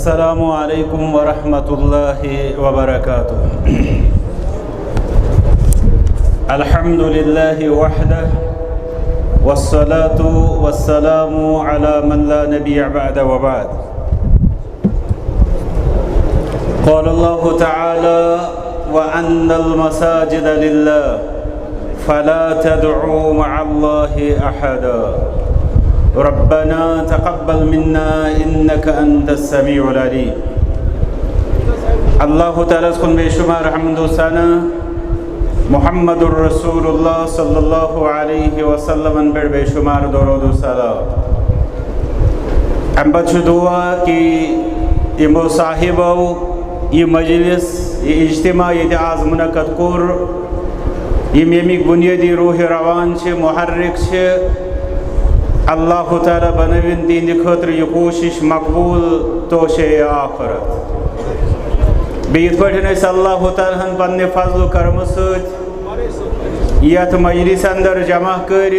अस्सलामु अलैकुम वरहमतुल्लाहि वबरकातुहू। अल्हम्दुलिल्लाहि वहदह वस्सलातु वस्सलामु अला मन ला नबिय्य बअद व बाद। क़ाल अल्लाहु तआला व अन्नल मसाजिद लिल्लाह फला तदउ मअल्लाहि अहदा रब्बना तक़ब्बल मिन्ना इन्नका अंतस समीउल अलीम। अल्लाह ताला को बेशुमार हम्दो सना मुहम्मदुर रसूलुल्लाह सल्लल्लाहु अलैहि वसल्लम पर बेशुमार दरूद व सलाम। अम बच्चो दुआ कि इमो साहिबो ये मजलिस ये इज्तिमा ये आज मुनक़द कोर यमिक बुनियादी रूह रवान मुहर्रिक अल्लाह ताला बनविन दीन खतर यह कोशिश मकबूल तोशे आखरत। बेत पे अल्लाह ताला पन्ने फजल करम सत मजलिस अंदर जमा कर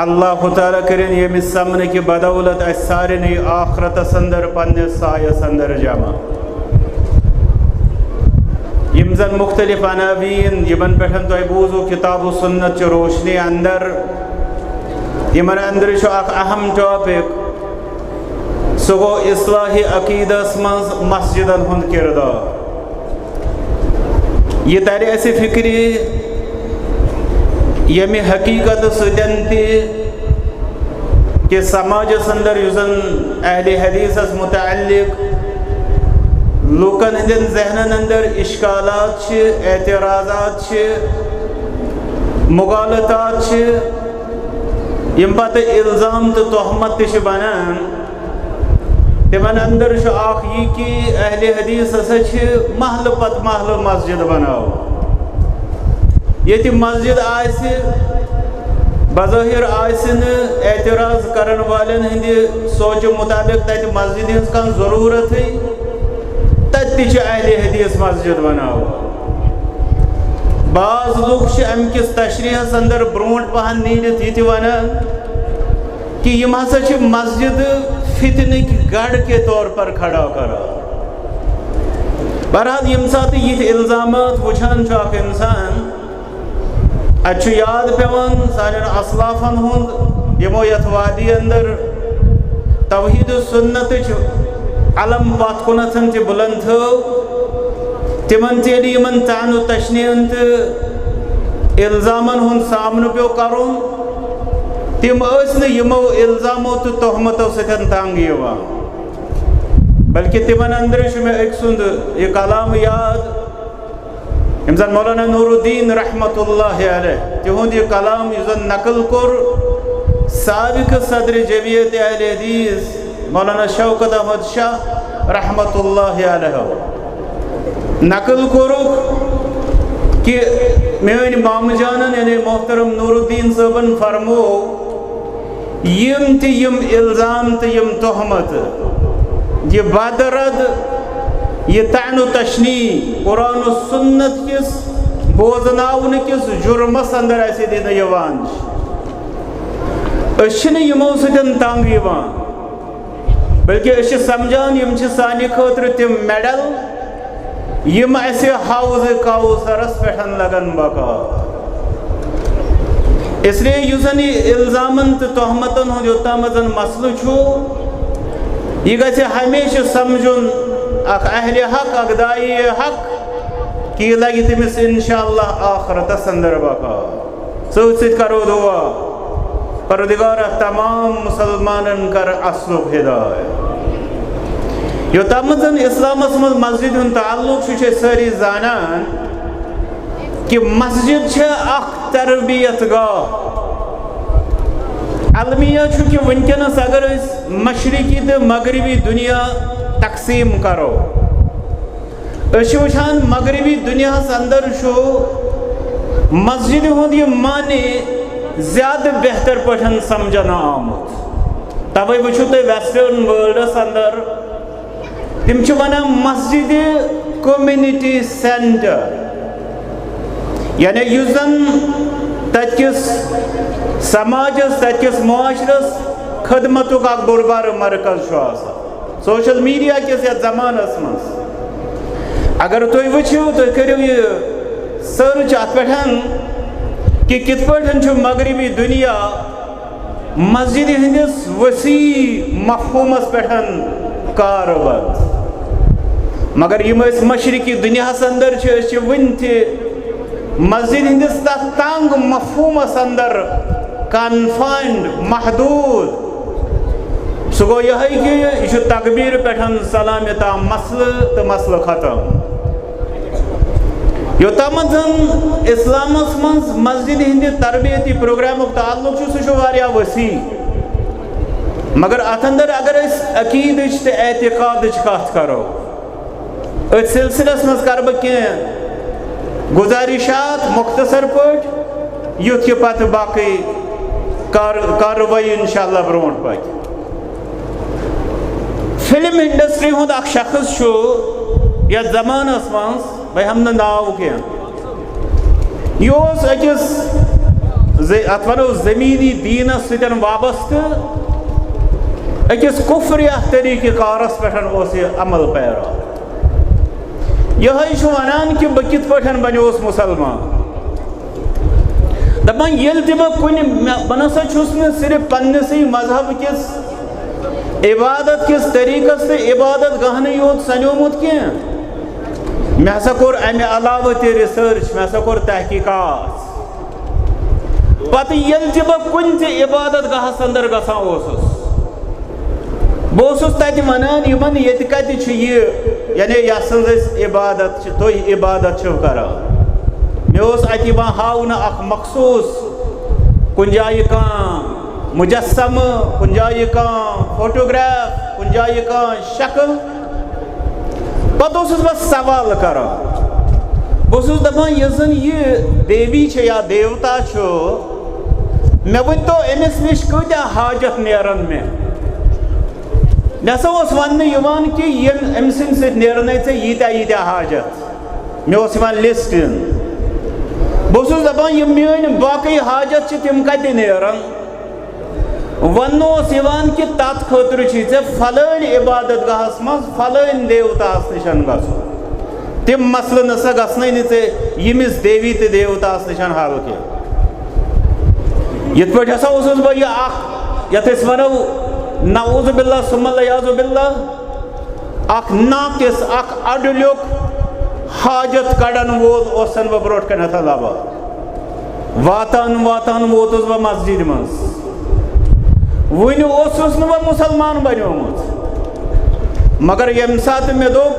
अल्लाह ताला करें यमिस समन की बदौलत सारे आखरत अंदर पन्ने सायस अंदर जमा यम जन मुख्तलिफ अनावीन यमन पे तुम बूजो किताब सुन्नत रोशनी अंदर यमन अंदर अहम टॉपिक सो गो इस्लाही अकीदस मज मस्जिदन हुंद किरदार। यह तारे ऐसे फिक्री यमि हकीकत सदन कि समाजस अंदर युजन अहले हदीसस मुतअल्लिक लूकन हंदन जहनन अंदर इश्कालात एतराज़ात मुगालतात यम पत इल्ज़ाम तो तोहमत बनान तिमन अंदर यह कि अहले हदीस हसा महल पत महल मस्जिद बनाओ ये मस्जिद बज़ाहिर एतराज़ करन वालन हंद सोच मुताबिक तत मस्जिद हज कह ज़रूरत तत अहले हदीस मस्जिद बनाओ। बाज़ लुक अमकिस तशरीहस अंदर ब्रोट पहन नीलित ये वनान कि यम हसा मस्जिद फितनक गढ़ के तौर पर खड़ा करा। बहरहाल यम सात ये इल्ज़ामात वुचान इंसान अच्छु याद पेवान सान असलाफन हुंद यमो यथ वादी अंदर तौहीद सुन्नत अलम पत कुनथन ते बुलंद थो तिमन तेली यमन तानु तशनीन तो इल्ज़ामन हुंद सामन पे करुन तिम यमो इल्ज़ामो तो तोहमतों सतन तंग यवान बल्कि तिमन अंदर मे एक सुंद ये कलाम याद यम जन मौलाना नूरुद्दीन रहमतुल्लाह अलैह तिहुंद ये कलाम युजन नकल कोर साबिक सदर जमियत अहले हदीस मौलाना शौकत अहमद शाह रहमतुल्लाह अलैह नकल कोरुक कि मेन मामजानन यानी मोहतरम नूरुद्दीन साहबन फरमो यम इल्ज़ाम तो यम तोहमत ये बदरद ये तानु तशनी कुरान सुन्नत किस बोजनावन किस जुर्मस अंदर ऐसे दिन यवान यमो सतन तंग यवान बल्कि समझान यम सानि खतर तिम मेडल यम ऐसे हाउज काउसरस पे लगन बका। इसलिए युजन इल्ज़ामन तो तोहमतन हो योतमजन मसल यह गि हमेशा समझुन अहले हक अगदाई हक कि लगे तमिस इंशाअल्लाह आखरतस अंदर बका। सत करो दुआ परवरदिगार तमाम मुसलमानन कर असलुक हिदायत योतमजन इस्लामस मज मस्जिद हुंद ताल्लुक सारी जानान कि मस्जिद अख तरबियत गाह अलमिया कि वनकनस अगर मशरिकी तो मगरबी दुनिया तकसीम करो वुचान मगरबी दुनिया अंदर मस्जिद हुंद यह माने ज्यादा बेहतर पे समझन आमुत। तवे वो वेस्टर्न वर्ल्डस अंदर तिम वनान मस्जिद कम्युनिटी सेंटर यानी युस जन तकिस समाजस तकिस मुआशरस खदमतुक बोड़ बार मरकज सोशल मीडिया किस जमानस मज अगर तुम वो तुम करो ये सर्च अत कि कित मगरबी दुनिया मस्जिद हंदिस वसी मफहूमस पे कारबंद मगर यम मशरकी दुनिया अंदर वन मस्जिद हंदिस तंग मफहूमस अंदर कन्फाइंड महदूद सह गो यह कि यह तकबीर पे सलाम ताम मसल तो मसल खत्म योतम इस्लामस मज मस्जिद हंद तरबियती प्रोग्राम ताल्लुक सह वसी मगर अत अंदर अगर अकीद तो एतिकाद कत करो अथ सिलसिलस मज कर बह गुजारिशात मुख्तसर पे युथ यह पत बाकी कार्रवाई इंशाअल्लाह ब्रोट पक फिल्म इंडस्ट्री हुंद अख शख्स या जमानस मज भाई हम नाव कह यह अकिस अत वो जमीनी दीनस सतन वाबस्त अकिस कुफ्र तरीक़ कारस पे अमल पैरा यह वन कि बह कित बनोस मुसलमान दपान ये बह कुन बह नसा सिर्फ पन्नसी मजहब किस इबादत किस तरीक़स तो इबादत गहन योत सनोमुत कह मे हसा कोर अमे अलाव ते रिसर्च मे हसा कोर तहकीकात पत ये बह कुन ते इबादत गहस अंदर गसान बह तत वनान यमन ये कत यानी यह इबादत तुम इबादत करान मे अत हावन अख मखसूस कुन जाय कह मुजस्सम कुन जाय कह फोटोग्राफ कुन जाय कह शक्ल पत बह सवाल करान बह दपान यह जन यह देवी या देवता मे वन तो अमिस नश कत्या हाजत नेरन मे वन कि अम सर यीत्या यीत्या हाजत मे लिस्ट बह दपान यम मान बाकी हाजत तिम कत नेरन वन कि तथ खतर फलान इबादत गहस मज फलान देवतास निशान गो तिम मसल नसा गसन यमिस देवी तो देवतास निशान हल कह ये हसा बह यह वनो नऊज़ बिल्लाह सुम्मा याज़ु बिल्लाह अख नाकिस अख अडुल्युक हाजत कड़न वोल ओसन बह ब्रोट कन लबा वातान वातान वोतुस बह मस्जिद मज वन ओसुस न बह मुसलमान बन्योमुत मगर यम सात मे दोप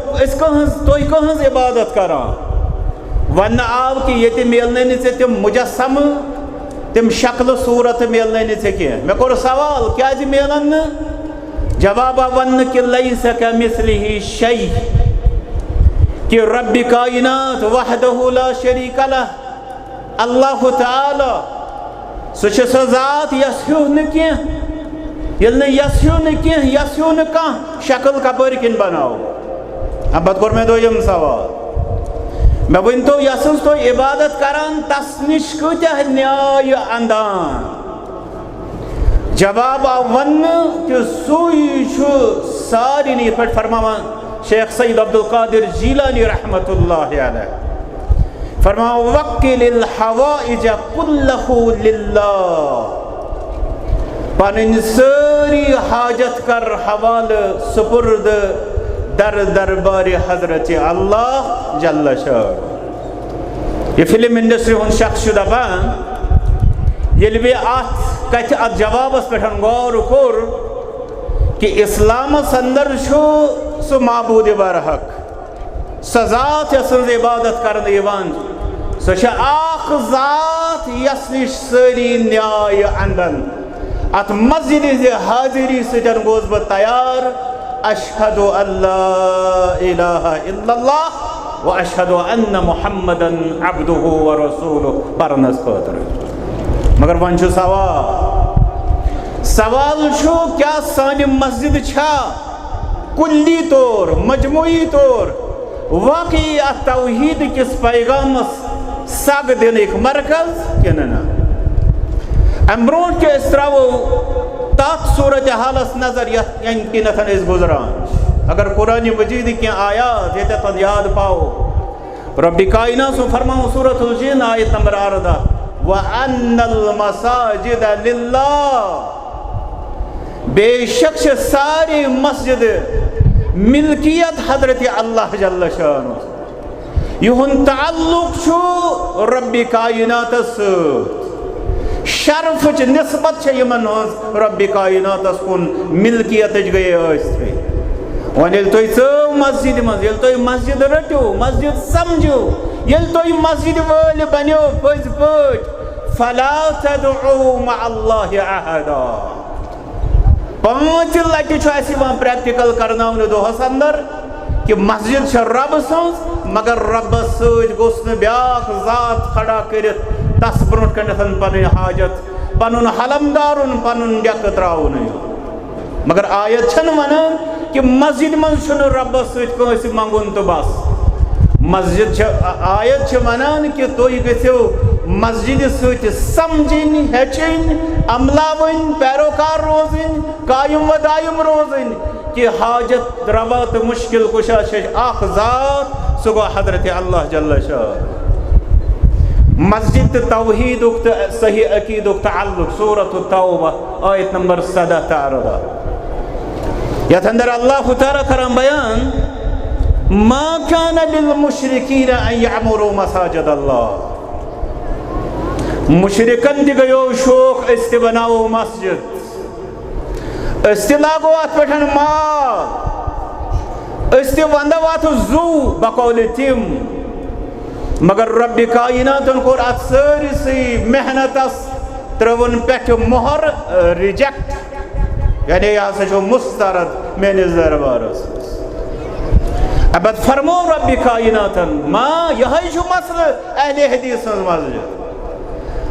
तुह कहज इबादत करान वन आव कि ये मिलने चे तिम मुजस्सम तिम शक्ल सूरत मिलने कह मे कोर सवाल क्या मिलन जवाब वन कि लैस कमिस्लिही शै कि रब्बि कायनात वहदहु ला शरीक लह अल्लाह ताला सह ज़ात यस हूँ न कह यस हूँ न कह यस हूँ न कह शक्ल कपर किन बनाओ अब पत कोर मे दोयम सवाल मे वन तो यस तुम इबादत करान तस नश कत्या न्याय अंदान जवाब वन कि सुई सारी पे फरमान शेख सईद अब्दुल कादिर जीलानी रहमतुल्लाह अलैह फरमाओ वक्किल हवाइज कुल्लहु लिल्लाह पन सारी हाजत कर हवाल सुपुर्द दर दरबार हजरत अल्लाह जल्ल शाह। ये फिल्म इंडस्ट्री हूँ शख्स दपान ये कत अत जवाबस पे गौर कोर कि इस्लामस अंदर सह माबूद बरहक सह ज़ात यस इबादत कर सह ज़ात यस नश सारी न्याय अंदन अत मस्जिद हाजिरी सतन गोस बह तैयार अशहदु अल्ला इलाहा इल्लल्लाह व अशहदु अन्न मुहम्मदन अब्दुहु व रसूलुहु परनस खतर मगर वन सवाल क्या सान मस्जिद छा कुल्ली तौर मजमूई तौर वाकई अत तौहीद किस पैगामस सग दिन मरकज कि ना अम ब्रोट के त्रो तथ सूरत हालस नजर यन गुजरान अगर कुरान मजीद की आयात ये तद याद पाओ रब्बी कायनात सो फरमाओ सूरतुल जिन आयत नंबर 18 व अन्नल मसाजिद लिल्लाह, बेशक सारी मस्जिद मिल्कियत हजरत अल्लाह जल्ल शान युन ताल्लुक छु रब्बी कायनात शर्फ निस्बत यमन रब्बी कायनात कुन मिल्कियत गई वन तुम चो मस्जिद मज तुम मस्जिद रटो मस्जिद समझो तुम मस्जिद वल बनो पज पट फला तदउ मअल्लाह अहदा 5 लटि प्रैक्टिकल करना दोहस अंदर कि मस्जिद रब सज मगर रबस सस ब्याख जात खड़ा कर तस ब्रो पन हाजत पन हलमदार पन डेक त्रावन मगर आयत वन कि मस्जिद मज रबस सस मंगुन तो बस मस्जिद आयत वनान कि तुम गो मस्जिद समझन हेचन अमलावन पैरोकार रोजन कायम व दायम रोजन कि हाजत रवा तो मुश्किल कुशा अख जात सह गो हजरत अल्लाह जल्ल शाह मस्जिद तौहीद सही अकीद ताल्लुक सूरत तौबा आयत नंबर 17 यथ अंदर अल्लाह ताला करम बयान मा कान लिल मुशरिकीन अन यअमुरु मसाजिद अल्लाह, मुशरिकन दि गयो शौक अस बनाओ मस्जिद अस लागो अत पे माल अस वंदो अत जू बकौल तिम मगर रब्बी कायनातन कोर अत सारिसै मेहनतस त्रवन पे मोहर रिजेक्ट यानी यह हसा मुस्तरद मेनिस दरबारस अब फरमो रब्बी कायनातन माँ यह मसल अहले हदीस मस्जिद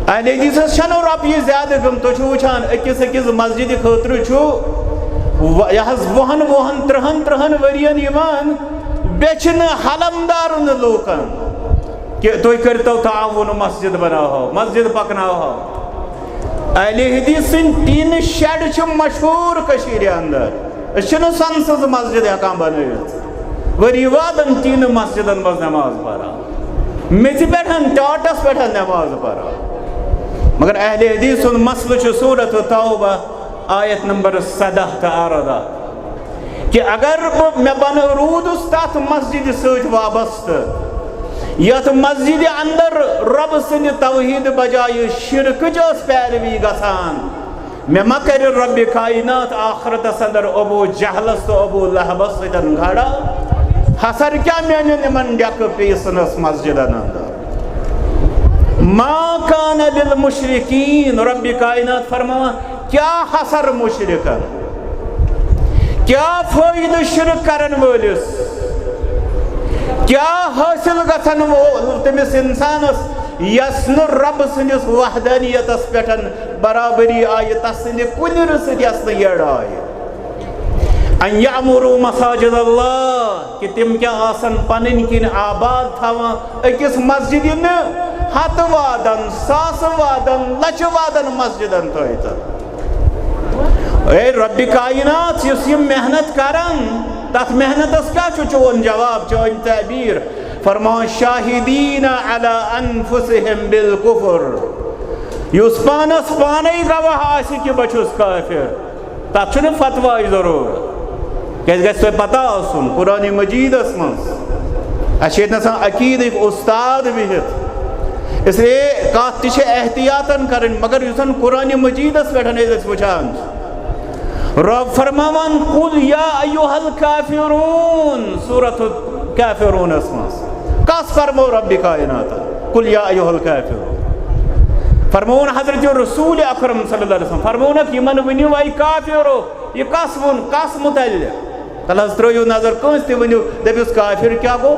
अहले हदीस छो रब यह ज्यादा गम तो वुचान अकिस अकिस मस्जिद खतर यह 20-30 वरियन बेचन हलमदार लूकन कि तुम करो ताउन मस्जिद बनाओ मस्जिद पकनाओ अहले हदीस तीन शेड मशहूर अंदर संसद मस्जिद हेकान बन वरी वादन 3 मस्जिदन मज नमाज पढ़ा मेथ पे टाटस पे नमाज पढ़ा मगर अहले हदीस मसल सूरत तौबा आयत नंबर 17 कि अगर मे बन रूदुस तथ मस्जिद सत वाबस्त यथ मस्जिद अंदर रब सद तौहीद बजाय शिरक पैरवी गसान मे मा कर रब्बी कायनात आखरतस अंदर अबू जहलस तो अबू लहबस सतन खड़ा हसर क्या मेन इन डेक पीसनस मस्जिदन अंदर मा कान लिल मुशरिकीन रब्बी कायनात फरमा क्या हसर मुशरिकन क्या फायदा शिरक करन वलिस क्या हासिल गसन तमिस इंसानस यस रब सदिस वहदानियतस पे बराबरी आय तस कुनर सड़ आय अन यअमुरु मसाजिद अल्लाह कि तिम क्या आसन पन किन आबाद थवा अकिस मस्जिद हत वादन सास वादन लच वादन मस्जिदन थोत रब्बी कायनात मेहनत करन तथ मेहनतस क्या चोन जवाब चोन तबीर फरमा शाहिदीन अला अनफुसिहिम बिल कुफ्र युस पानस पाने गवाह आसि कि बछुस काफिर तथ फतवा जरूरत क्या गो पता आसन कुरान मजीदस मज अकीद उस्ताद बिहित इसलिए कत एहतियातन कर मगर युसन कुरान मजीदस पे वुचान रब फरमावन कुल या अय्युहल काफिरून सूरत काफिरूनस मज कस फरमो रब्बी कायनात कुल या अय्युहल काफिरून फरमोन हजरत रसूल अकरम सल्लल्लाहु अलैहि वसल्लम फरमोन यमन वनियो आई काफिरो ये कस वन कस मुतल्लिक तलस त्रो नजर कंस ते वनियो दबिस काफिर क्या गो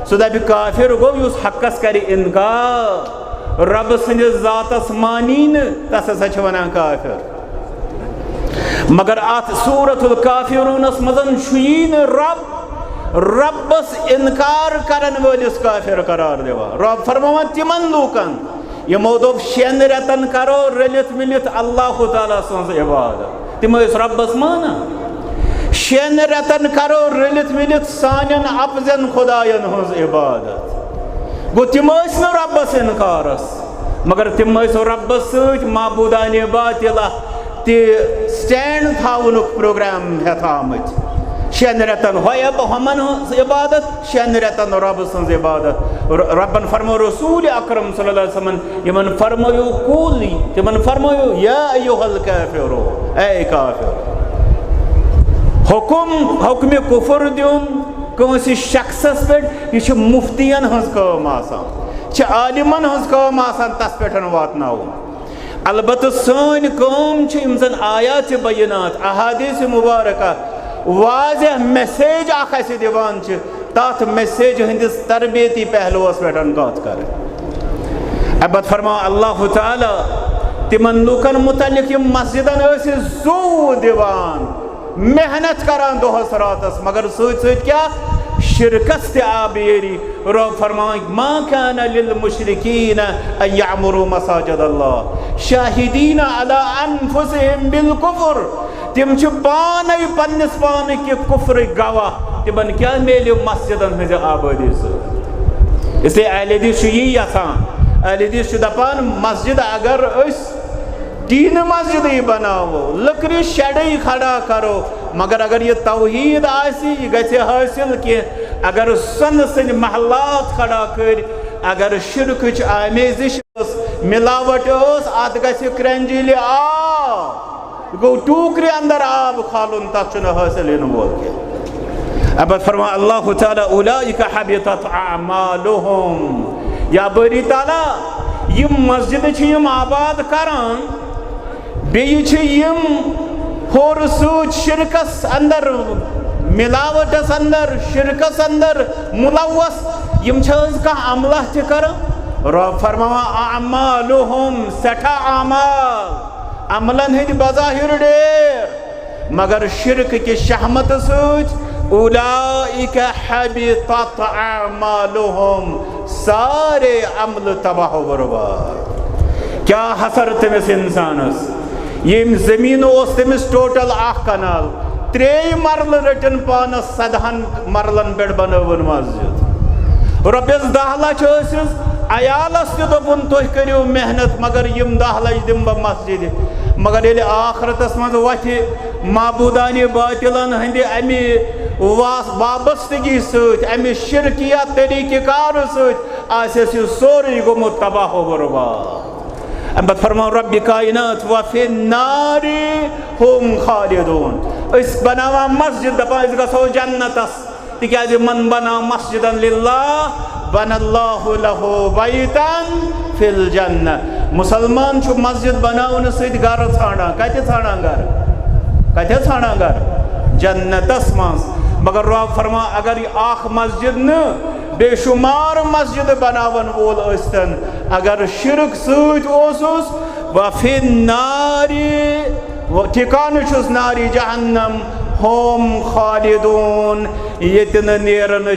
सो दबि काफिर गो युस हक्कस करि इनकार रब सनिस जातस मानीन तस हसा छ वनान काफिर मगर अत सूरतुल काफिरूनस मजन छुयीन रब्बस इनकार करन वलिस काफिर करार देवा रब फरमावन तिमन लूकन यमो दोप 6 रेतन करो रलित मिलित अल्लाह ताला सज इबादत तिम रब्बस माना 6 रेतन करो रलित मिलित सानन अपजन खुदायन हज इबादत गो तिम रब्बस इनकारस मगर तिम रब्बस महबूदान बातिला स्टैंड थावन प्रोग्राम हेत आमत 6 रेतन हमन इबादत 6 रेतन रब सज इबादत रबन फरमो रसूल अकरम सल्लल्लाहु अलैहि वसल्लम यमन फरमायो कूली तिमन फरमायो या अय्युहल काफिरो ए काफिर हुक्म कुफर दिन कंस शख्सस पे यह मुफ्तियन हज कम आलिमन हज कम तस पे वातनाव अलबत् सन कम जन आयात बयनात अहादीस मुबारका वाज़ह मैसेज दिवान तथ मैसेज हंदिस तरबियती पहलुस पे कत कर अब फरमा अल्लाह ताला तिमन लूकन मुतल्लिक मस्जिदन जो दिवान मेहनत करान दोहस रातस मगर सत क्या शिरकस ते आबेरी रब फरमाए मा कान लिल मुशरिकीन अन यअमुरु मसाजिद अल्लाह शाहिदीन अला अनफुसिहिम बिल कुफ्र तिम छु पाने पन्निस पान के कुफ्र गवाह तिमन क्या मेले मस्जिदन हज आबादी इसलिए अहले हदीस यही यसान अहले हदीस दपान मस्जिद अगर तीन मस्जिद ही बनावो लकड़ी शेड खड़ा करो मगर अगर ये तौहीद आसी गए हासिल कि अगर सन सन महलात खड़ा कर अगर शिरक आमेजिश मिलावट अत गए क्रंजिल गो टूकरे अंदर आब खालुन तथ हासिल इन वोल के अब फरमा अल्लाह ताला उलाइका हबितत अमालुहुम या बरी ताला यम मस्जिद यम आबाद करान बेयम होर सूद शिरकस अंदर मिलावटस अंदर शिरकस अंदर मुलवस यम कह अमला कर रब फरमा अमालुहुम सठा अमाल अमलन हंद बज़ाहिर ढेर मगर शिरक के शहमत सूद उलाइका हबितत अमालुहुम सारे अमल तबाह बर्बाद क्या हसर तमिस इंसानस यम जमीन तमिस टोटल कनाल 3 मरल रटन पानस 7 मरलन पे बनवन मस्जिद रपिस 10 लाख अयालस दोपन तुह करो मेहनत मगर यम 10 लाख दिम बह मस्जिद मगर ये आखरतस मज वथि महबूदान बातिलन हंद अमि वाबस्तगी समि शिरकिया तरीक़ार सोरे गोमुत तबाह बर्बाद अब फरमा रब्बि कायनात व फिन नारी हुम खालिदून बनावा मस्जिद दपान गो जन्नतस तिकाज मन बना मस्जिदन लिल्लाह बनल्लाहु लहु बैतन फिल जन्नह मुसलमान छु मस्जिद बनावन सद घर छाना कत छाना घर जन्नतस मज मगर रब फरमा अगर आख मस्जिद न बेशुमार मस्जिद बनावन वोल अस्तन अगर शिरक सूद ओसुस वफिन नारी ठिकान छुस नारी जहन्नम होम खालिदून यतन नेरन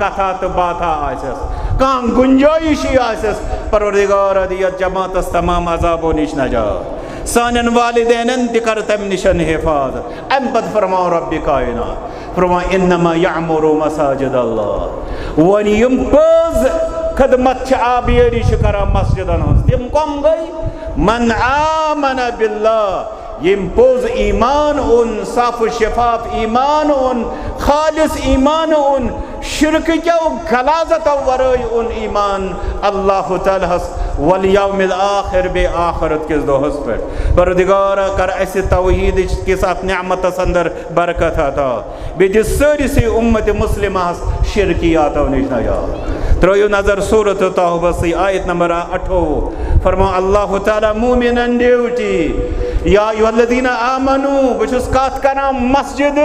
कथा तो बाता आसस कह गुंजाइश आसस परवरदिगार दियत जमातस तमाम अजाबो निश नजात सानन वालिदैन तिकर तम निशन हिफाजत अम पद फरमाओ रब्बि कायनात फरमा इन्नमा यअमुरु मसाजिद अल्लाह वन यम पज खदमत आबियरी शकरा मस्जिदन तिम कम गई मन आमन बिल्लाह यम पोज ईमान उन साफ शफाफ ईमान उन खालिस ईमान उन शिरक क्या गलाजत वरय उन ईमान अल्लाह ताला वल यौमिल आखिर बे आखरत के दोहस पर परदिगार कर ऐसे तौहीद के साथ नेमत अंदर बरकत आता बेदि सारी से उम्मत मुस्लिमा शिरकियात निश त्रो नजर सूरत तौबा से आयत नंबर 18 फरमा अल्लाह ताला मोमिनन ड्यूटी या अय्युहल्लज़ीना आमनू बछुस कत करा मस्जिद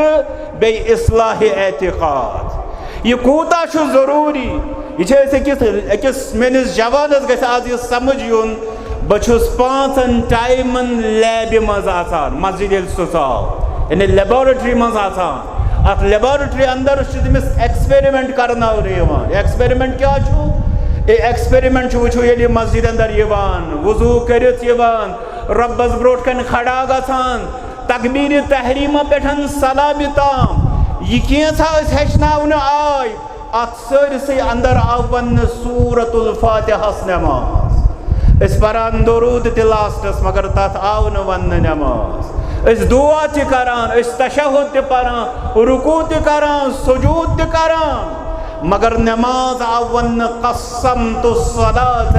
बे इस्लाह एतिकाद यह कूता जरूरी यह अकिस मेनिस जवानस गस आज यह समझ यून बछुस 5 टाइमन लैब मज आसान मस्जिद यानी लेबोरेटरी मज आसान अत लेबोरेटरी अंदर तमिस एक्सपेरिमेंट करना एक्सपेरिमेंट क्या एक्सपेरिमेंट वो ये मस्जिद अंदर वजू कर रब्बस ब्रोट कन खड़ा गसान तकबीर तहरीमा पे सलाम ताम यह कैसा हेचन आय अत सरसे अंदर आव वन सूरतुल फातिहास नमाज इस परान दरूद ते लास्टस मगर तथ आव न वन नमाज इस दुआ ते करान इस तशहुद ते परान रुकू ते करान सुजूद ते करान मगर नमाज आव वन कसम तो सलात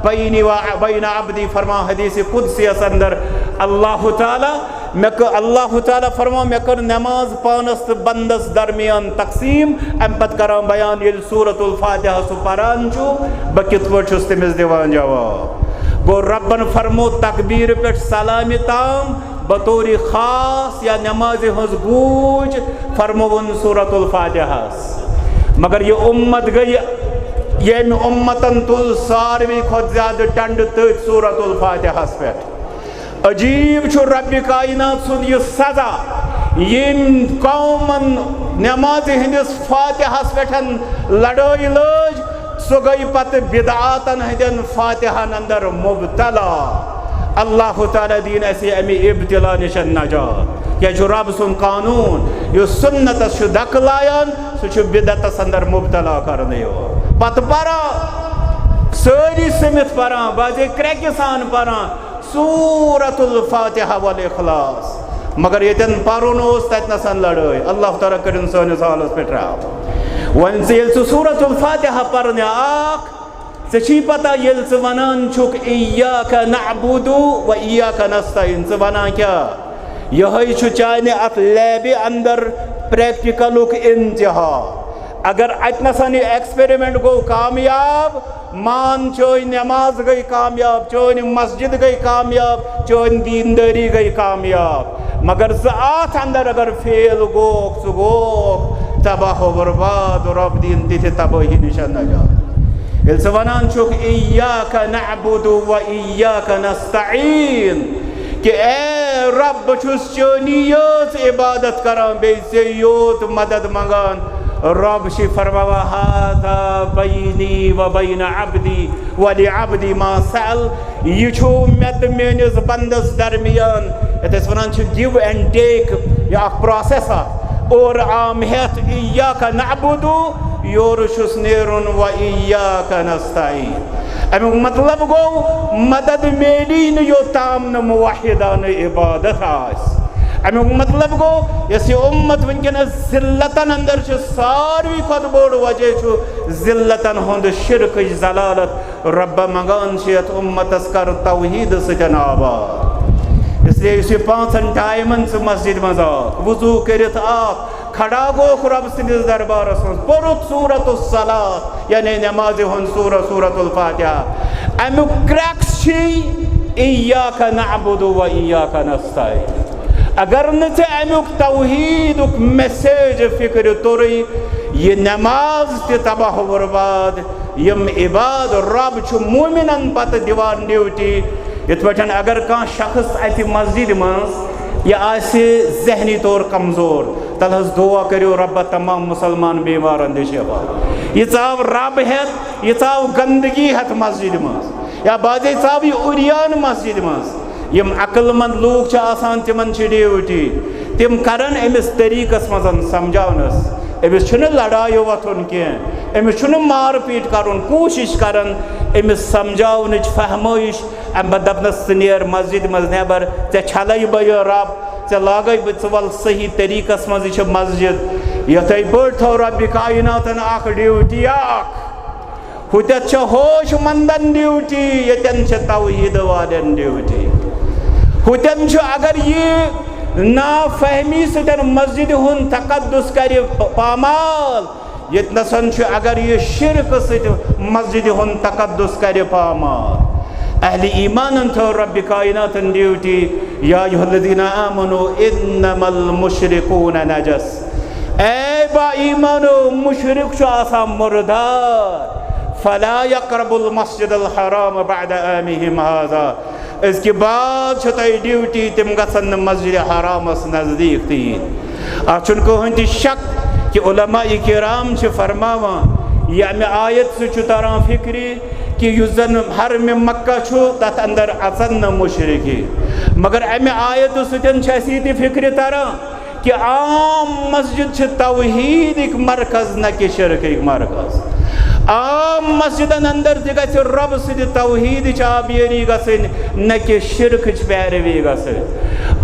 बैनी व बैन अब्दी फरमा हदीस कुदसी अंदर अल्लाह ताला फरमा मे कर नमाज पानस तो बंदस दरमियान तकसीम अम पत करान बयान ये सूरतुल फातिहा सु परान छु बह कित पस तमिस दिवान जवाब गो रब्बन फरमो तकबीर पे सलाम ताम बतौर खास या नमाज हज गूज फरमोन सूरतुल फातिहास मगर ये उम्मत गई येम उम्मतन तुल सारवी खुद ज्यादा टंड तथ सूरतुल फातिहास पे अजीब छु रब्बि कायनात सुन यह सजा येम कौमन नमाज हंदिस फातिहास पे लड़ाई लज सो गई पत बिदआतन हंदन फातिहान अंदर मुबतला अल्लाह ताला दीन ऐसे अमी इब्तिला निशन नजात क्या रब सुन कानून यो सुन्नत दक लायन सह बिदतस अंदर मुबतला करने पत परा सारी समित परा बाजे क्रैक सान परा सूरतुल फातिहा वल इखलास मगर यतन परुन ततनसन लड़ाई अल्लाह ताला करिन सानिस हालस पे ट्राव वन से सूरतुल फातिहा परने आख से पता ये वनान छुक इय्याका नअबुदु व इय्याका नस्तईन वना क्या यह चाने अत लैब अंदर प्रैक्टिकलुक इंतहा अगर अतनसन एक्सपेरिमेंट गो कामयाब मान चोन नमाज गई कामयाब चोन मस्जिद गई कामयाब चोन दीनदारी गई कामयाब मगर ज़ात अंदर अगर फेल गो सह गो तबाह बर्बाद रब दीन तिथे तबाही निशान न जा वनान छुक इय्याका नअबुदु व इय्याका नस्तईन कि ए रब छुस चोनी योत इबादत करान बेसे योत मदद मंगान रब शि फरमावा हादा बैनी व बैन अब्दी व लिअब्दी मा सल यह छु मेत मेनिस बंदस दरमियान यतस वनान छु गिव एंड टेक यह प्रोसेस और आम हेत इय्याका नअबुदु योर छुस नेरुन व इय्याका नस्तईन अमुक मतलब गो मदद मेली न यो ताम न मुवाहिदान इबादत आस अमुक मतलब गो यस उम्मत वनकनस जिल्लतन अंदर छु सारवी खुद बोड़ वजह छु जिल्लतन हुंद शिरक जलालत रब मंगान यत उम्मतस कर तौहीद सतन आबाद इसलिए इस पांचन टाइमन से मस्जिद मज वुजू करित आख खड़ा गो रब सदिस दरबारस मज परुत सूरतुल सलात यानी नमाज हुन सूरतुल फातिहा अमुक क्रैक्स इय्याका नअबुदु व इय्याका नस्तईन अगर न अमुक तौहीदुक मैसेज फिक्र तोरई ये नमाज ते तबाह बर्बाद यम इबाद रब छु मोमिनन पत दिवान ड्यूटी इत पठन अगर कह शख्स अति मस्जिद मज यह जहनी तौर कमजोर तलहस दुआ करो रब तमाम मुसलमान बीमारन दे शिफा यह चाव रब हेत यह चाव गंदगी हेत मस्जिद मज या बाजे चाव यह उरियान मस्जिद मज यम अकलमंद लोग आसान तिमन ड्यूटी तिम करन अमिस तरीकस मज समझावनस अमिस लड़ाई वथुन कह अमिस मार पीट कर कोशिश करन अमिस समझावन फहमाइश अम दपनस नेर मस्जिद मज नबर ऐ छल बह रब ऐ लाग वल सही तरीकस मज मस्जिद यथे पे थो रब कायनातन ड्यूटी हुत होश मंदन ड्यूटी यन तौहीद वालन ड्यूटी हुतन अगर यह नाफहमी सतन मस्जिद हुन तकद्दुस कर पामाल यतनसन अगर यह शिरक सत मस्जिद हुन तकद्दुस कर पामाल अहले ईमान थो रब कायनातन ड्यूटी या अय्युहल्लज़ीना आमनू इन्नमल मुशरिकून नजस ए बा ईमानो मुशरिक आसा मुर्दार फला यक़रबुल मस्जिदल हराम बअद आमिहिम हाज़ा इसके बाद ड्यूटी तिम गसन मस्जिद हरामस नज़दीक तीन अचुन कहन शक कि उलमा किराम फरमावान यह अमे आयत से तरान फिक्री कि युस जन हरम मक्का तथ अंदर अचन न मुशरिकी मगर अमे आयत सत्य फिक्र तरह कि आम मस्जिद तौहीद मरकज न कि शिरक मरकज। आम मस्जिदन अंदर ग रब सद तौहीद आबियरी गन न कि शिरक पैरवी ग।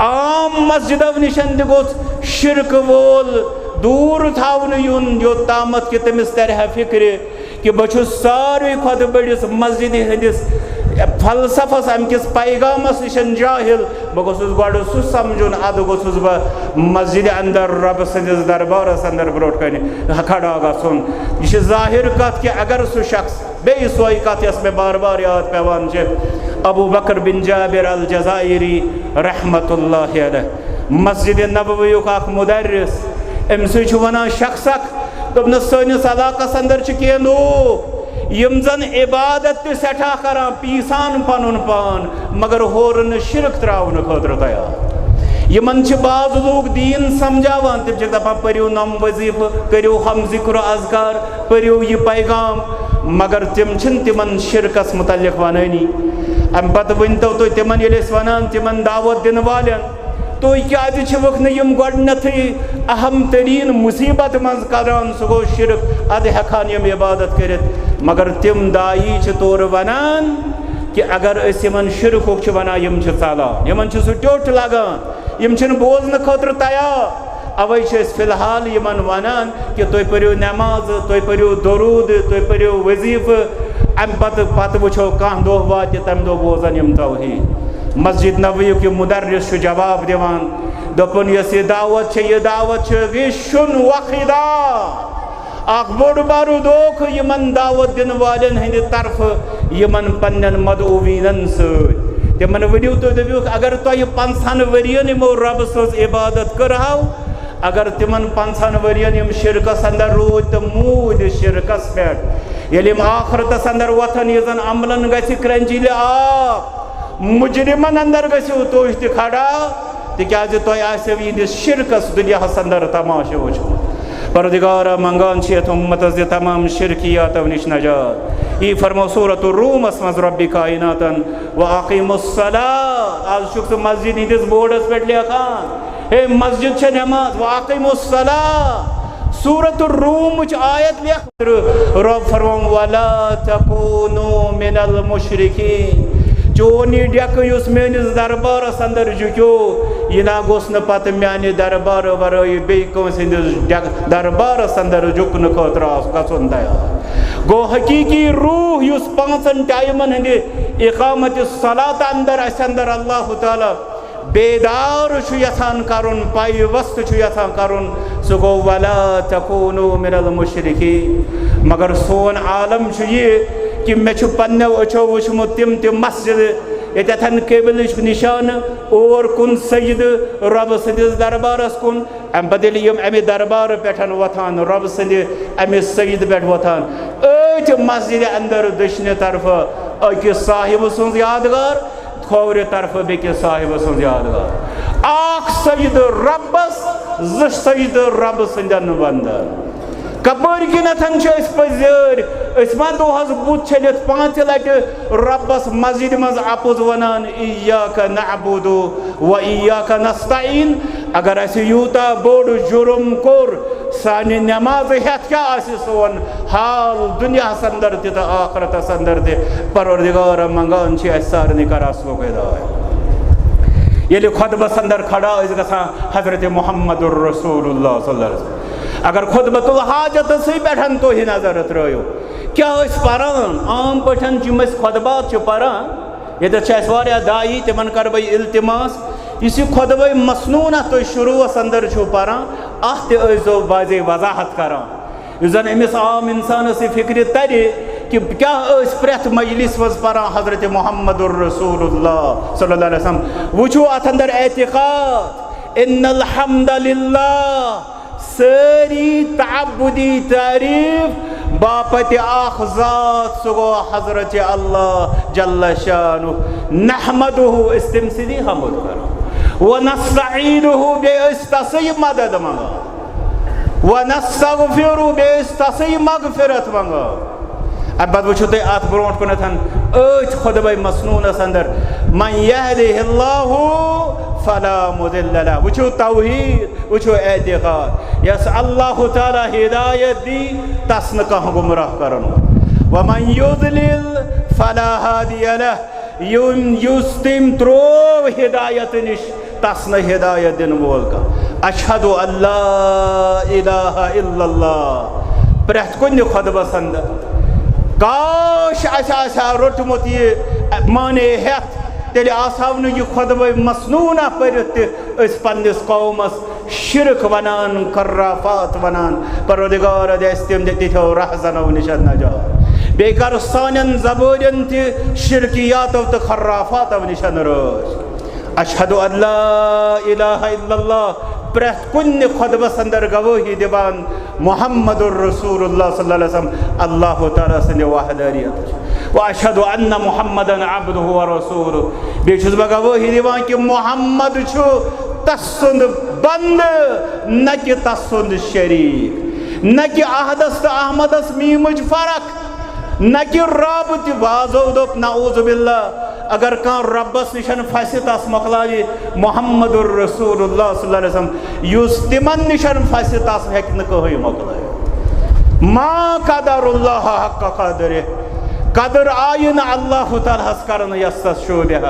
आम मस्जिदों निशन गोस शिरक वोल दूर थावन यून योतामत कि तमिस तरह फिक्र कि बह सारे खुद बड़िस मस्जिद हंदिस फलसफस अमकिस पैगामस निशन जाहिल बह गोस गो सह समझुन अद गोस बह मस्जिद अंदर रब सदिस दरबारस अंदर ब्रोट कन खड़ा गन। यह जाहिर कत कि अगर सह शख्स बे सोई कत यस में बार बार याद पेवान अबू बकर बिन जाबिर अल जज़ाइरी रहमतुल्लाहि अलैह मस्जिद नबवी मुदर्रिस अम्स वन शख्स दोपन सनिस इलाकस अंदर कह लोग यम जन इबादत सठा करा पीसान पनुन पान मगर होर शिरक त्रावन खतर तैयार। यमन बाज लोग दीन समझावान तम दपान परो नम वजीफ करो हम जिक्र अजकार परो यह पैगाम मगर तम तिमन शिरकस मुतल्लिक वनानी। अम पत वनतो तुम तिमन वन तिमन दावत दिन वालन तुम क्या वह गोडनथ अहम तरीन मुसीबत मज करान सह गो शिरक अद हेकान यम इबादत कर मगर तिम दाई तोर वनान कि अगर यमन शिरकुक वनान यम चलान यमन सह टोट लगान यम बोजन खतर तैयार। अवै फिलहाल यमन वनान कि तुम परो नमाज तुम परो दरूद तुम परो वजीफ अम पत वो कह दह वात तम दह बोजन यम तौहीद। मस्जिद नबवी मुदर्रिस जवाब दिवान दोपन यस दावत गिशुन वखिदा अख बोड़ बार दोख यमन दावत दिन वालन हंद तरफ यमन पन्न मदऊवीन समन वनो तो दपो अगर तुह 50 वरियन यमो रब सज इबादत करहाव अगर तिमन 50 वरियन यम शिरकस अंदर रूद तो मूद शिरकस पे ये आखरतस अंदर वथन यह जन अमलन गि क्रंजिल आब मुजरिमन अंदर गो तुह त खड़ा तिकाज तुह यहस शिरकस दुनियास अंदर तमाशा वो परदिगारा मंगान उम्मत तमाम शिरकियातों निश नजात। यह फरमो सूरत रूमस मज रब्बी कायनातन व अक़ीमुस्सलात आज शुक्स मस्जिद हंदिस बोर्डस पे लेखान हे मस्जिद छ नमाज व अक़ीमुस्सलात सूरत रूम आयत लेख रब फरमो वला तकूनु मिनल मुशरिकीन चोन यह डेक मेनिस दरबारस अंदर झुक्यो यह ना गोस न पत माने दरबार वरई बेस दरबारस अंदर झुकन खतर गन तैयार। गो हकीकी रूह युस 5 टाइमन हंद इकामत सलात अंदर अल्लाह ताला बेदार यथान करुन पायवस्त यथान करुन सह गो वला तकूनु मिनल मुशरिकीन। मगर सोन आलम यह कि मे पन्नो अच्छो वुचमुत तिम मस्जिद यथन केबल निशान और कुन सजद रब सदिस दरबारस कुन अम बदल यम अमे दरबार पे वथान रब सद अमे सजद पे वथान अत मस्जिद अंदर दशने तरफ अकिस साहिब सुन यादगार खोवरे तरफ बेकिस साहिब सुन यादगार आख सजद रबस ज सजद रब सदन बंदन कपर किनथन पजर मा दोहस बुत छलित 5 लट रबस मस्जिद मज अपुज वनान इय्याका नअबुदु व इय्याका नस्तईन। अगर अस यूता बोड़ जुर्म कोर सानि नमाज हेत क्या सोन हाल दुनियास अंदर त आखरतस अंदर त परवरदिगार मंगान सारे कर ये खुतबस अंदर खड़ा ग हजरत मुहम्मदुर रसूलुल्लाह सल्लल्लाहु अलैहि वसल्लम अगर खुतबतुल हाजत से बैठन तो ही नजर त्रो क्या पारान आम पे खुतबात पारान ये दाई तिमन कर बह इल्तिमास इस खुतब मसनून तुम शुरूस अंदर पारान अतो बाजे वजाहत करान जन अमिस आम इंसान फिक्र तर कि क्या प्रेथ मजलिस मज पारान हजरत मुहम्मदुर रसूलुल्लाह सल्लल्लाहु अलैहि वसल्लम वुचो अत अंदर एतिकाद इन्नल हम्दुलिल्लाह सारी तअब्बुदी तारीफ बापत आखजात सगो हजरत अल्लाह जल्ल शानु नहमदुहु इस्तिमसिदी हमद करो व नस्तईनुहु बेइस्तसी मदद मंगा व नस्तगफिरु बेइस्तसी मगफिरत मंगा। अब पत वो अत ब्रोट कुन अथ खुतबा मसनूनस अंदर मन यहदिहिल्लाहु फला मुदिल्ल लहु वो तौहीद वो एतिकाद यस अल्लाह ताला हिदायत दी तस न कह गुमराह करन व मन युद्लिल फला हादिय लह युस तिम त्रोव हिदायत निश तस न हिदायत दिन वोल का अशहदु अल्ला इलाहा इल्लल्लाह प्रेथ कुन खुतबस अंदर काश असा रोटमुत यह माने हेत तेल आसाव न यह खुतबा मसनूना पढ़ित पन्निस कौमस शिरक वनान खर्राफात वनान परवरदिगार दस तिम दिथो रहजनो निश नजात बे कर सानन ज़बानन त शिरकियातो तो खर्राफातो निश रोज अशहदु अल्ला इलाहा इल्लल्लाह प्रेथ कुन खुतबस अंदर गवाही दिवान मुहम्मदुर रसूलुल्लाह सल्लल्लाहु अलैहि वसल्लम अल्लाह ताला सने वहदानियत व अशहदु अन्न मुहम्मदन अब्दुहु व रसूलुहु बेछुस बा गवाही दिवान कि मुहम्मद छु तसुंद बंद न कि तसुंद शरीक न कि अहदस त अहमदस मीमुज फरक न कि रब त वाजो दोप नऊज़ु बिल्लाह अगर कह रब्बस निशन फंस तस मकलाये मुहम्मदुर रसूलुल्लाह सल्लल्लाहु अलैहि वसल्लम युस तिमन निशन फंस तस हेक न कह मकलाये मा कदरुल्लाह हक़ क़दरे कदर आयन अल्लाह ताला हस करन यस्स शोबह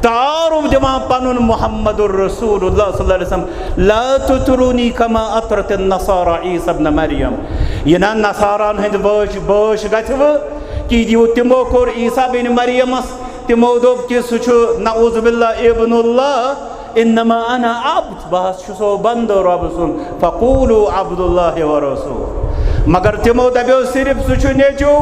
तारुफ दिमा पनुन मुहम्मदुर रसूलुल्लाह सल्लल्लाहु अलैहि वसल्लम ला तुतरुनी कमा अतरत नसारा ईसा इब्न मरियम यना नसारान हंद बोश गथव कि तिमो कोर ईसा बिन मरियमस तिमो दोप कि सह नऊज़ु बिल्लाह इब्नुल्लाह इन्नमा अना अब्द बहस छुसो बंद रब सुन फकूलु अब्दुल्लाह व रसूल मगर तिमो दब्यो सिर्फ सह नेचो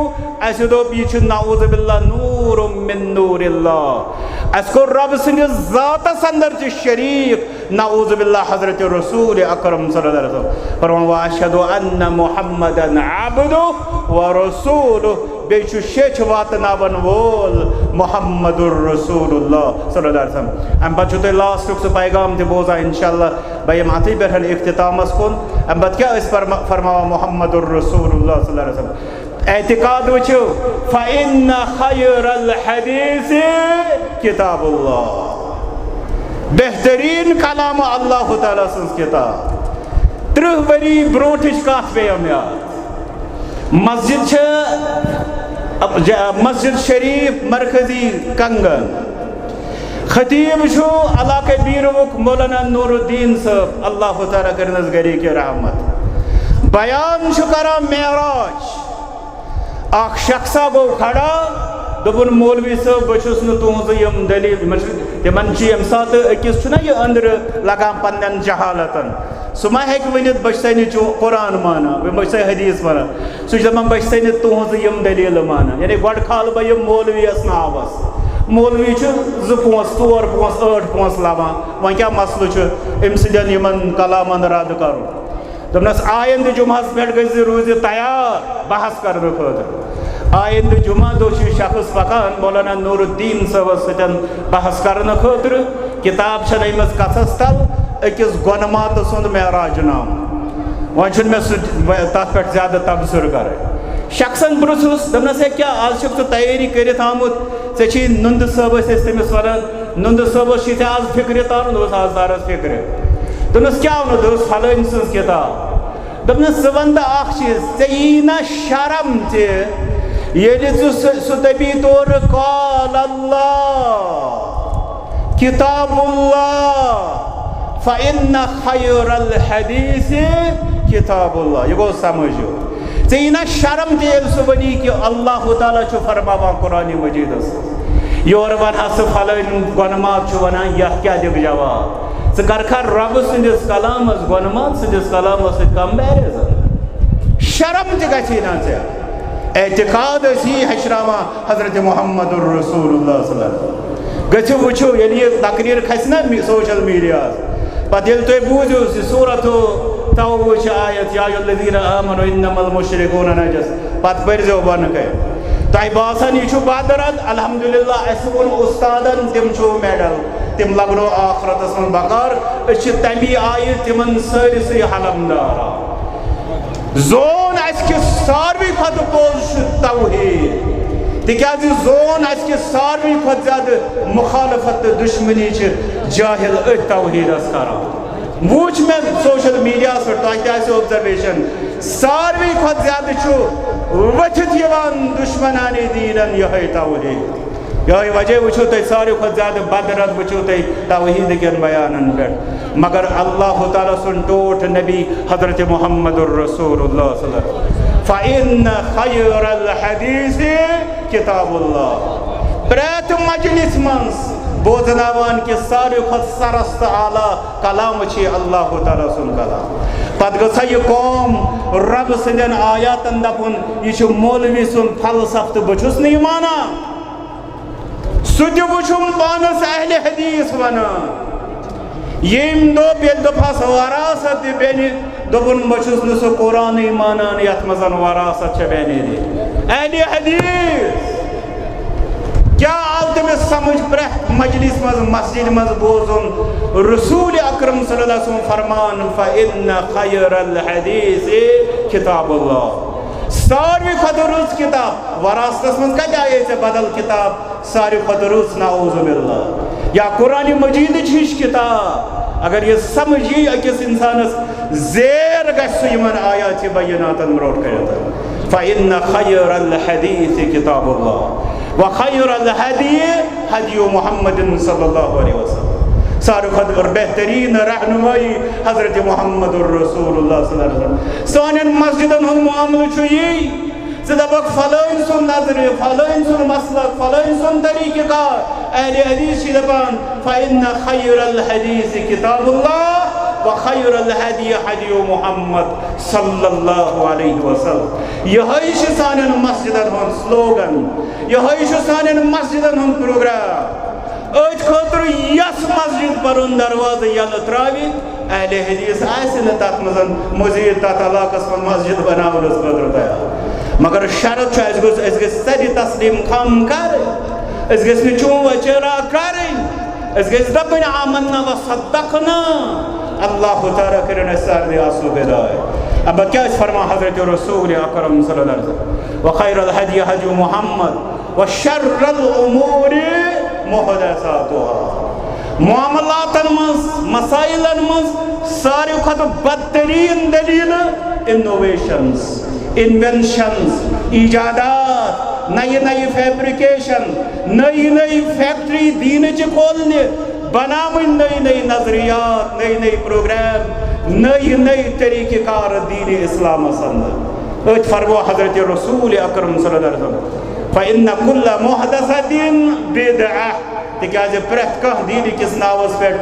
अस दोप यह नऊज़ु बिल्लाह नूर मिन नूरिल्लाह अस को रब सन्दस ज़ातस अंदर च शरीक नऊज़ु बिल्लाह हज़रत रसूल अकरम सल्लल्लाहु अलैहि वसल्लम फरमान व अशहदु अन्न मुहम्मदन अब्दुहु व रसूलुहु बेचु शेच वातनावन वोल मुहम्मदुर रसूलुल्लाह सल्लल्लाहु अलैहि वसल्लम अम बचु ते लास्ट से पैगाम ते बोजा इंशाअल्लाह बयम आती बैठन इख्तितामस कुन अम बत क्या इस पर फरमावा मुहम्मदुर रसूलुल्लाह सल्लल्लाहु अलैहि वसल्लम एतिकाद वचो फ़इन्न खैरल हदीस किताबुल्लाह बेहतरीन कलाम अल्लाह ताला सन्स किताब 30 वरी ब्रोटिश कथ पे मस्जिद शरीफ मरकजी कंगन खतीब अलाक़े बीरवुक मौलाना नूरुद्दीन साहब अल्लाह ताला करनस गरी के रहमत बयान करा मेराज अख शख्सा गो खड़ा दोपन मौलवी साहब बहुस तुज यम दलील तिमन सात अकिस यह अंदर लगान पन्न जहालतन सह मा हेक वन बन कुरान माना बस हदीस माना सह बन तुज यम दलील माना यानी गो खाल बह यम मौलवीस नावस मौलवी 2 पोस 4 पोस 8 पोस लवान वह क्या मसल अम सदन कलामन रद्द कर दोपनस आयंद जुमहस पे गई रूज तैयार बहस करने खुद आयंद जुमा दो शख्स पकान मौलाना नूरुद्दीन साहब सतन बहस करने खुद किताब अमस कथस तल अकिस गोनमात सुंद मेराज नाम वह मे तथ पे ज्यादा तबसर कर शख्सन पुरुष दपनस है क्या आज तैयारी कर आमुत ऐ नुंद साहब तमिस वन नुंद साहब आज फिक्र तार आज तारस फिक्र दोपनस क्या वो दोस फलान सज किताब दोपनस वन अख चीज ऐ ना शर्म ये सह दपी तोर काल अल्लाह किताबुल्लाह फ़इन्न खैरल हदीस किताबुल्लाह यह गो समझो ऐ ना शर्म सह वनी कि अल्लाह ताला फरमावा कुरान मजीदस योर वन सह फलान गोनमात वनान यह क्या दिख जवाब स कर रब सन्दस कलामस गोनमात सन्दस कलामस कंपेरिजन शर्म ती ना एतिकाद हशरावा हजरत मुहम्मदुर रसूलुल्लाह सल्लल्लाहु अलैहि वसल्लम वुचो ये तकरीर खस ना सोशल मीडिया पे तुम बूझो सूरत तौबा आयत या अय्युहल्लज़ीना आमनू इन्नमल मुशरिकून नजस पत पर्जो बन तह बासान यह बदरत अल्हम्दुलिल्लाह अस वो उस्तादन तिम मेडल तिम लगनो आखरतस मन बकार तमी आय तिमन सारिस हलमदार जोन सारवी खत पोज तौहीद तिकाज जोन सारवी खत ज्यादा मुखालफत दुश्मनी जाहिल तौहीद करान वुच में सोशल मीडिया पे तह ऑब्जर्वेशन सारवी खत ज्यादा वथित दुश्मनानी दीनन यह तौहीद यह वजह वो तुम सारे खुद ज्यादा बदरत वो तुम तौहीद के बयान पे मगर अल्लाह ताला सुन टोट नबी हजरत मुहम्मदुर रसूलुल्लाह फ़इन्न खैरल हदीस किताबुल्लाह प्रत मजलिस मज बोजनावान के सारे खुद सरस्त आला कलाम अल्लाह ताला सुन कलाम पत गसा यह कौम रब सदन आयातन दपुन यह मौलवी सुन फलसफ तो बहुस नहीं माना सुत वुम पानस अहले हदीस वनान यम दोप ये दोपस वरासत बेन दोपन बहुस न सह कुरान मानान यथ मज वरासत बेने दे अहले हदीस क्या आव तमिस समझ प्रत मजलिस मज मस्जिद मज बोजुन रसूल अकरम सल्लल्लाहु अलैहि वसल्लम फरमान फ़इन्न खैरल हदीस किताबुल्लाह सारी खदरुस किताब वरासत मज कत आये बदल किताब सारी खदरुस नाउज़ुबिल्लाह या कुरान मजीद हिश किताब अगर ये समझी अकिस इंसानस ज़ेर गमन आयात बयनातन ब्रोट कर फ़इन्न खैरल हदीस किताबुल्लाह व खैरल हदी हदी मुहम्मदिन सल्लल्लाहु अलैहि वसल्लम सारे खुद और बेहतरीन रहनुमाई हजरत मुहम्मदुर रसूलुल्लाह सल्लल्लाहु अलैहि वसल्लम सोनन मस्जिदन हुन मामला यही दपक फलान सुन नजर फलान सुन मसलक फलान सुन तरीक़ेकार अहले हदीस दपान फ़इन्न खैरल हदीस किताबुल्लाह व खैरल हदी हदी मुहम्मद सल्लल्लाहु अलैहि वसल्लम यह सानन मस्जिदन हुन स्लोगन यह सानन मस्जिदन हुन प्रोग्राम अत खतर यस मस्जिद परुन दरवाज़ यल त्रावि अहले हदीस तथ मज मजीद तथ इलाकस मज मस्जिद बनावनस खतर तैयार मगर शरत सद तस्लीम कम कर चूं चरा कर दपन आमन्ना व सद्दक़ना अल्लाह ताला करन सारे आसू बेदाय अब क्या फरमा हजरत रसूल अकरम सल्लल्लाहु अलैहि वसल्लम व खैरल हदी हदी मुहम्मद व शर्रल उमूर मुहदसातुहा मामलातन मज मसाइलन मज सारे खत बदतरीन दलील इनोवेशंस इन्वेंशंस इजादात नई नई फैब्रिकेशन नई नई फैक्ट्री दीन खोलने बनाव नई नई नजरियात नई नई प्रोग्राम नई नई तरीक़ेकार दीन इस्लाम अंदर फरमो हजरत रसूल अकरम सल्लल्लाहु अलैहि वसल्लम फ़इन्न कुल्ल मुहदसतिन बिदअह तिकाज प्रत कह दीन किस नावस पे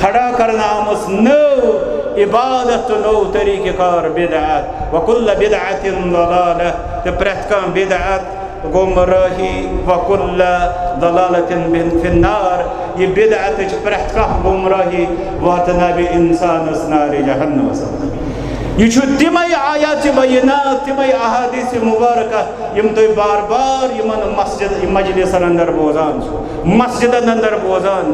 खड़ा करना आमस नव इबादत नो तरीक़ेकार बिदअत व कुल्ल बिदअतिन दलालह ते प्रत कह बिदअत गुमराही व कुल्ल दलालतिन फिन्नार ये बिदअत प्रत कह गुमराही वातना बि इंसान नारे जहन्नम यह तमय आयात बयनात तमय अहादीस मुबारक यम तुम बार बार यमन मस्जिद मजलिसन अंदर बोजान मस्जिदन अंदर बोजान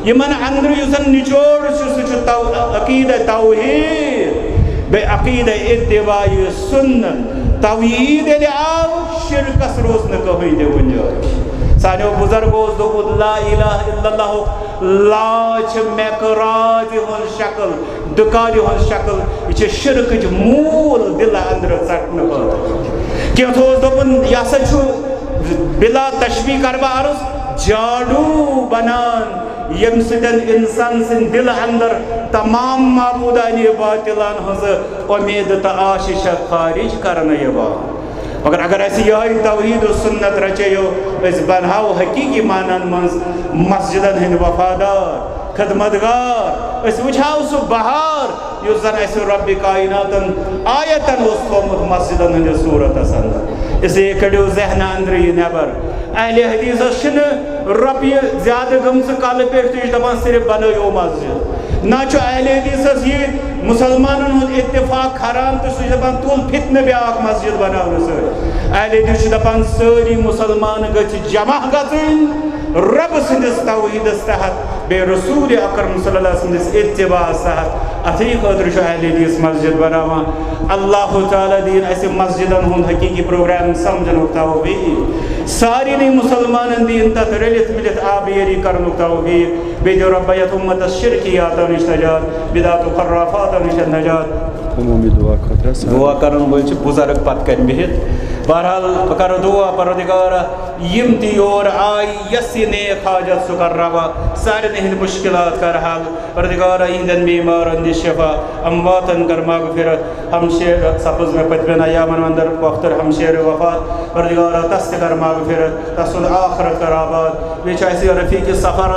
यमन अंदर युसन निचोड़ सह अकीद तौहीद बे अकीद इत्तिबाई सुन्नत तौहीद आव शिरकस रोज न कहीं दे गुंजाइश सानो बुजुर्गो दोपुत ला इलाहा इल्लल्लाह लाच मेकराज हुन शक्ल दुकान हुन शक्ल यह शिरक मूल दिल अंदर चटन क्या दोपन यह बिला तशबी करवा अर्ज जाडू बनान यम सदन इंसान सिंद दिल अंदर तमाम माबूदानी बातिलान हज उम्मीद तो आशीष खारिज करने मगर अगर यह तौहीद सुन्नत रचो बनहाओ हकीकी मानन मज मस्जिदन हंद वफादार खदमतगार वुचाओ सह बहार युस जन रब कायनातन आयतन थोमुत मस्जिदन हंद सूरतस अंदर इसलिए कड़ो जहन अंदर यह नबर अहले हदीस रपी ज्यादा गम कल पे दपान सिर्फ बनायो मस्जिद ना अहले हदीस यह मुसलमान इत्तेफाक हराम तो दपान तुल फितन ब्या मस्जिद बनाव अहले हदीस दपान सारी मुसलमान गज जमा गन रब सदस तौहीदस तहत बे रसूल अकरम सल्लल्लाहु अलैहि वसल्लम इत्तिबा सहत अथी खतर अहले हदीस मस्जिद बनावा अल्लाह ताला दीन ऐसे मस्जिदन हुंद हकीकी प्रोग्राम समझन तौफीक सारी नहीं मुसलमान दीन तथ रलित मिलित आबियरी करन तौफीक बेजो रब्बयत उम्मत शिरकियात निश नजात बिदात खराफात निश नजात दुआ करन बोल बुजुर्ग पत कर बिहित बहरहाल कर दुआ परदिगारा यम ती और आई यसी नेक हाजत सु कर रवा सारे हिंद मुश्किलात कर हल परदिगारा इंदन बीमारन दि शिफा अमवातन कर मगफिरत हमशेर सब्ज में पतबन अयामन अंदर वक्तर हमशेर वफात परदिगारा तस्त कर मगफिरत तसुद आखिरत कर आबाद बेच ऐसी रफीक सफर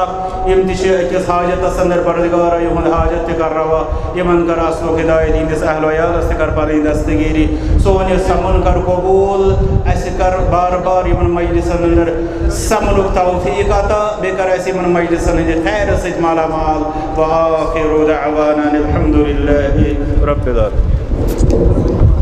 यम ति अकिस हाजत अंदर परदिगारा यहुन हाजत कर रवा यमन कर असलो हिदायत इंदिस अहल वयाल अस्त कर पाली दस्तगीरी सोने समन कर कबूल ऐसे कर बार बार यमन मजलिसन अंदर समनुक तौफीक अता बेकर ऐसे मन मजलिसन अंदर खैर से माला माल व आखिरु दअवाना अल्हम्दुलिल्लाहि रब्बिल आलमीन।